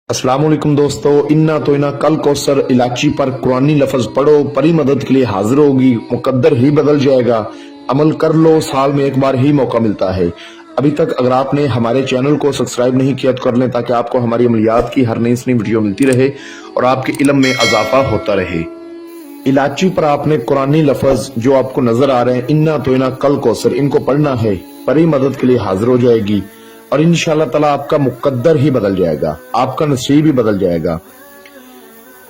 अस्सलाम वालेकुम दोस्तों, इन्ना तो इना कल कौसर इलाची पर कुरानी लफ्ज पढ़ो, परी मदद के लिए हाजिर होगी, मुकद्दर ही बदल जाएगा। अमल कर लो, साल में एक बार ही मौका मिलता है। अभी तक अगर आपने हमारे चैनल को सब्सक्राइब नहीं किया तो कर लें, ताकि आपको हमारी अमलियात की हर नई वीडियो मिलती रहे और आपके इल्म में इजाफा होता रहे। इलाची पर आपने कुरानी लफ्ज जो आपको नजर आ रहे हैं, इन्ना तो इना कल कौसर, इनको पढ़ना है, परी मदद के लिए हाजिर हो जाएगी और इंशाअल्लाह ताला आपका मुकद्दर ही बदल जाएगा, आपका नसीब ही बदल जाएगा।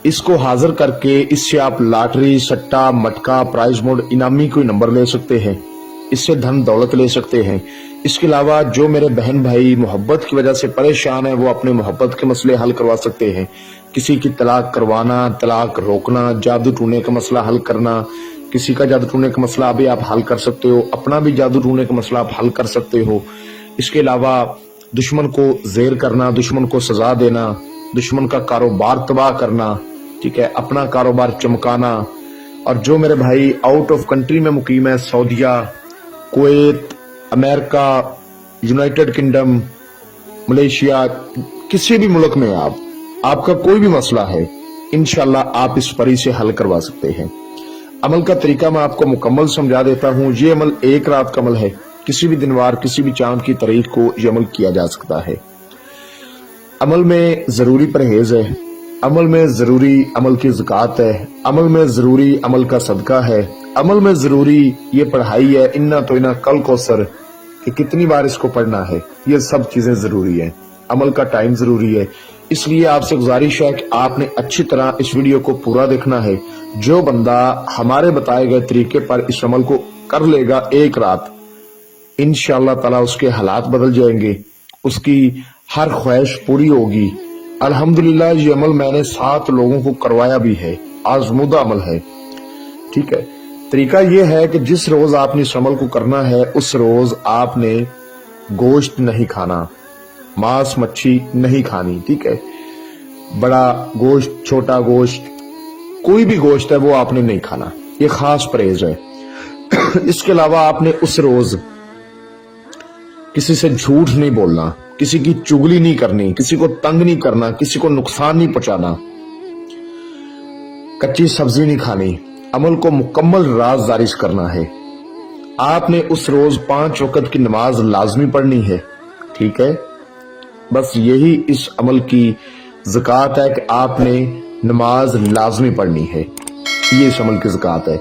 इसको हाजिर करके इससे आप लॉटरी, सट्टा, मटका, प्राइज मोड, इनामी कोई नंबर ले सकते हैं, इससे धन दौलत ले सकते हैं। इसके अलावा जो मेरे बहन भाई मोहब्बत की वजह से परेशान है, वो अपने मोहब्बत के मसले हल करवा सकते हैं। किसी की तलाक करवाना, तलाक रोकना, जादू टूने का मसला हल करना, किसी का जादू टूने का मसला भी आप हल कर सकते हो, अपना भी जादू टूने का मसला आप हल कर सकते हो। इसके अलावा दुश्मन को ज़ेर करना, दुश्मन को सजा देना, दुश्मन का कारोबार तबाह करना, ठीक है, अपना कारोबार चमकाना। और जो मेरे भाई आउट ऑफ कंट्री में मुकीम है, सऊदीया, Kuwait, America, United Kingdom, Malaysia, किसी भी मुल्क में आपका कोई भी मसला है, इंशाल्लाह आप इस परी से हल करवा सकते हैं। अमल का तरीका मैं आपको मुकम्मल समझा देता हूँ। ये अमल एक रात का अमल है, किसी भी दिन वार, किसी भी चांद की तारीख को ये अमल किया जा सकता है। अमल में जरूरी परहेज है, अमल में जरूरी अमल की ज़कात है, अमल में जरूरी अमल का सदका है, अमल में जरूरी ये पढ़ाई है, इन्ना तो इना कल कौसर, कि कितनी बार इसको पढ़ना है, ये सब चीजें जरूरी है। अमल का टाइम जरूरी है। इसलिए आपसे गुजारिश है कि आपने अच्छी तरह इस वीडियो को पूरा देखना है। जो बंदा हमारे बताए गए तरीके पर इस अमल को कर लेगा एक रात, इंशाअल्लाह ताला उसके हालात बदल जाएंगे, उसकी हर ख्वाहिश पूरी होगी। अल्हम्दुलिल्लाह ये अमल मैंने 7 लोगों को करवाया भी है, आजमूदा अमल है, ठीक है। तरीका ये है कि जिस रोज आपने इस अमल को करना है, उस रोज आपने गोश्त नहीं खाना, मांस मच्छी नहीं खानी, ठीक है। बड़ा गोश्त, छोटा गोश्त, कोई भी गोश्त है वो आपने नहीं खाना, ये खास परहेज है। इसके अलावा आपने उस रोज किसी से झूठ नहीं बोलना, किसी की चुगली नहीं करनी, किसी को तंग नहीं करना, किसी को नुकसान नहीं पहुंचाना, कच्ची सब्जी नहीं खानी। अमल को मुकम्मल राज़दारी से करना है। आपने उस रोज 5 वक्त की नमाज लाजमी पढ़नी है, ठीक है। बस यही इस अमल की ज़कात है कि आपने नमाज लाजमी पढ़नी है, ये इस अमल की ज़कात है।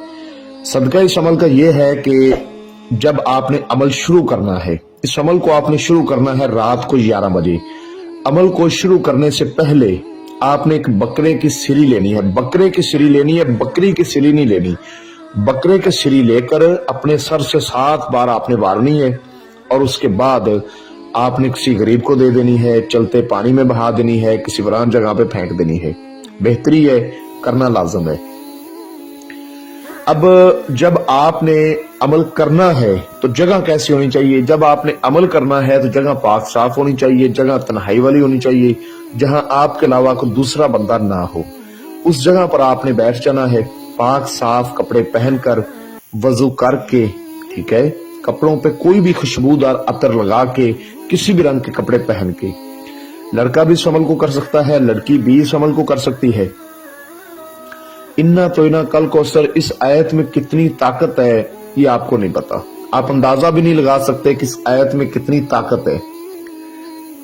सदका इस अमल का ये है कि जब आपने अमल शुरू करना है, इस अमल को आपने शुरू करना है रात को 11 बजे। अमल को शुरू करने से पहले आपने एक बकरे की सिरी लेनी है, बकरे की सिरी लेनी है, बकरी की सिरी नहीं लेनी। बकरे की सिरी लेकर अपने सर से 7 बार आपने वारनी है और उसके बाद आपने किसी गरीब को दे देनी है, चलते पानी में बहा देनी है, किसी वीरान जगह पे फेंक देनी है। बेहतरी है, करना लाजम है। अब जब आपने अमल करना है तो जगह कैसी होनी चाहिए? जब आपने अमल करना है तो जगह पाक साफ होनी चाहिए, जगह तन्हाई वाली होनी चाहिए, जहां आपके अलावा कोई दूसरा बंदा ना हो। उस जगह पर आपने बैठ जाना है, पाक साफ कपड़े पहनकर, वजू करके, ठीक है, कपड़ों पे कोई भी खुशबूदार अतर लगा के, किसी भी रंग के कपड़े पहन के। लड़का भी इस अमल को कर सकता है, लड़की भी इस अमल को कर सकती है। इन्ना तो इना कल कौसर, इस आयत में कितनी ताकत है ये आपको नहीं पता, आप अंदाजा भी नहीं लगा सकते कि इस आयत में कितनी ताकत है।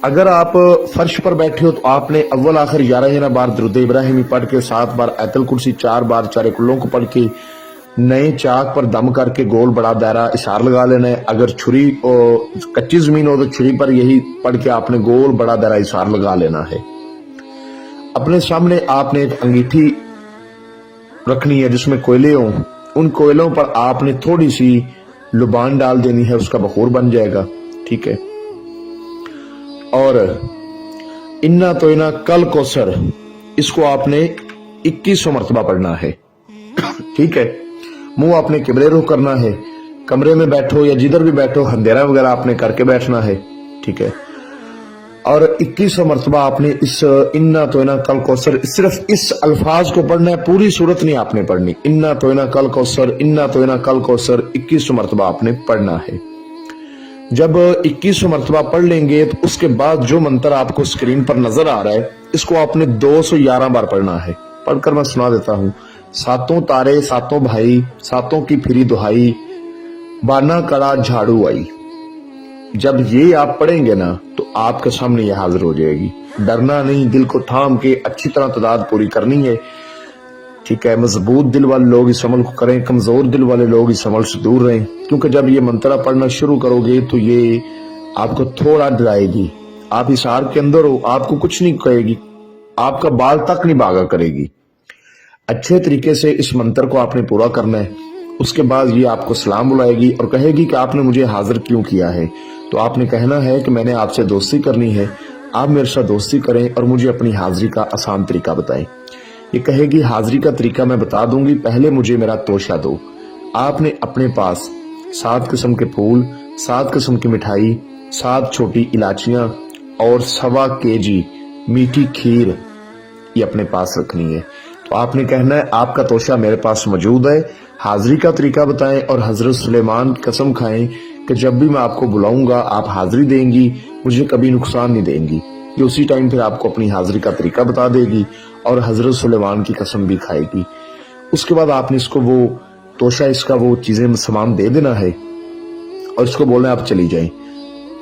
अगर आप फर्श पर बैठे हो तो आपने अव्वल आखिर 11 बार दुरूद इब्राहिमी पढ़ के, 7 बार आयतुल कुर्सी, 4 बार चारे कुल्लों को पढ़ के, नए चाक पर दम करके गोल बड़ा दायरा इशार लगा लेना है। अगर छुरी कच्ची जमीन हो तो छुरी पर यही पढ़ के आपने गोल बड़ा दायरा इशार लगा लेना है। अपने सामने आपने एक अंगीठी रखनी है जिसमें कोयले हों, उन कोयलों पर आपने थोड़ी सी लुबान डाल देनी है, उसका बखूर बन जाएगा, ठीक है। और इन्ना तो इना कल कौसर, इसको आपने 2100 मरतबा पढ़ना है, ठीक है। मुंह आपने किबले रुख करना है, कमरे में बैठो या जिधर भी बैठो अंधेरा वगैरह आपने करके बैठना है, ठीक है। और 2100 मरतबा आपने इस इन्ना तो इना कल कौसर, सिर्फ इस अल्फाज को पढ़ना है, पूरी सूरत नहीं आपने पढ़नी। इन्ना तो इना कल कौसर, इन्ना तो इना कल कौसर 2100 मरतबा आपने पढ़ना है। जब 2100 मरतबा पढ़ लेंगे तो उसके बाद जो मंत्र आपको स्क्रीन पर नजर आ रहा है, इसको आपने 211 बार पढ़ना है। पढ़कर मैं सुना देता हूँ। सातों तारे सातों भाई, सातों की फिरी दुहाई, बाना कड़ा झाड़ू आई। जब ये आप पढ़ेंगे ना तो आपके सामने ये हाजिर हो जाएगी। डरना नहीं, दिल को थाम के अच्छी तरह तादाद पूरी करनी है। ठीक है, मजबूत दिल वाले लोग इस अमल को करें, कमजोर दिल वाले लोग इस अमल से दूर रहें, क्योंकि जब ये मंत्रा पढ़ना शुरू करोगे तो ये आपको थोड़ा डराएगी। आप इस हार के अंदर हो, आपको कुछ नहीं कहेगी, आपका बाल तक नहीं भागा करेगी। अच्छे तरीके से इस मंत्र को आपने पूरा करना है। उसके बाद ये आपको सलाम बुलाएगी और कहेगी कि आपने मुझे हाजिर क्यों किया है। तो आपने कहना है कि मैंने आपसे दोस्ती करनी है, आप मेरे साथ दोस्ती करें और मुझे अपनी हाजिरी का आसान तरीका बताएं। ये कहेगी हाजिरी का तरीका मैं बता दूंगी, पहले मुझे मेरा तोशा दो। आपने अपने पास 7 किस्म के फूल, 7 किस्म की मिठाई, 7 छोटी इलाचियां और 1.25 kg मीठी खीर ये अपने पास रखनी है। तो आपने कहना है आपका तोशा मेरे पास मौजूद है, हाजिरी का तरीका बताएं और हजरत सुलेमान की कसम खाएं कि जब भी मैं आपको बुलाऊंगा आप हाजिरी देंगी, मुझे कभी नुकसान नहीं देंगी। ये उसी टाइम फिर आपको अपनी हाजिरी का तरीका बता देगी और हजरत सुलेमान की कसम भी खाएगी। उसके बाद आपने इसको वो तोशा, इसका वो चीजें सामान दे देना है और इसको बोलना है आप चली जाएं।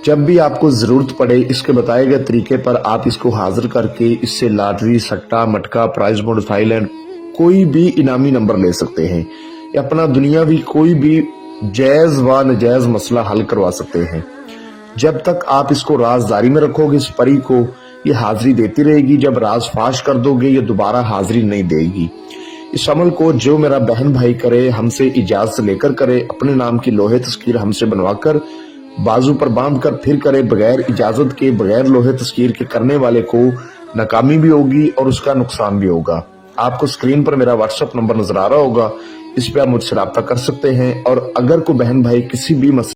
जब भी आपको जरूरत पड़े इसके बताए गए तरीके पर आप इसको हाजिर करके इससे लॉटरी, सट्टा, मटका, प्राइज बोर्ड, थाईलैंड कोई भी इनामी नंबर ले सकते हैं या अपना दुनियावी कोई भी जायज व नजायज मसला हल करवा सकते हैं। जब तक आप इसको राजदारी में रखोगे, इस परी को ये हाजिरी देती रहेगी। जब राज फाश कर दोगे ये दोबारा हाजिरी नहीं देगी। इस अमल को जो मेरा बहन भाई करे, हमसे इजाजत लेकर करे, अपने नाम की लोहे तस्कीर हमसे बनवाकर बाजू पर बांध कर फिर करे, बगैर इजाजत के, बगैर लोहे तस्कीर के करने वाले को नाकामी भी होगी और उसका नुकसान भी होगा। आपको स्क्रीन पर मेरा व्हाट्सएप नंबर नजर आ रहा होगा, इस पे आप मुझसे राब्ता कर सकते हैं। और अगर कोई बहन भाई किसी भी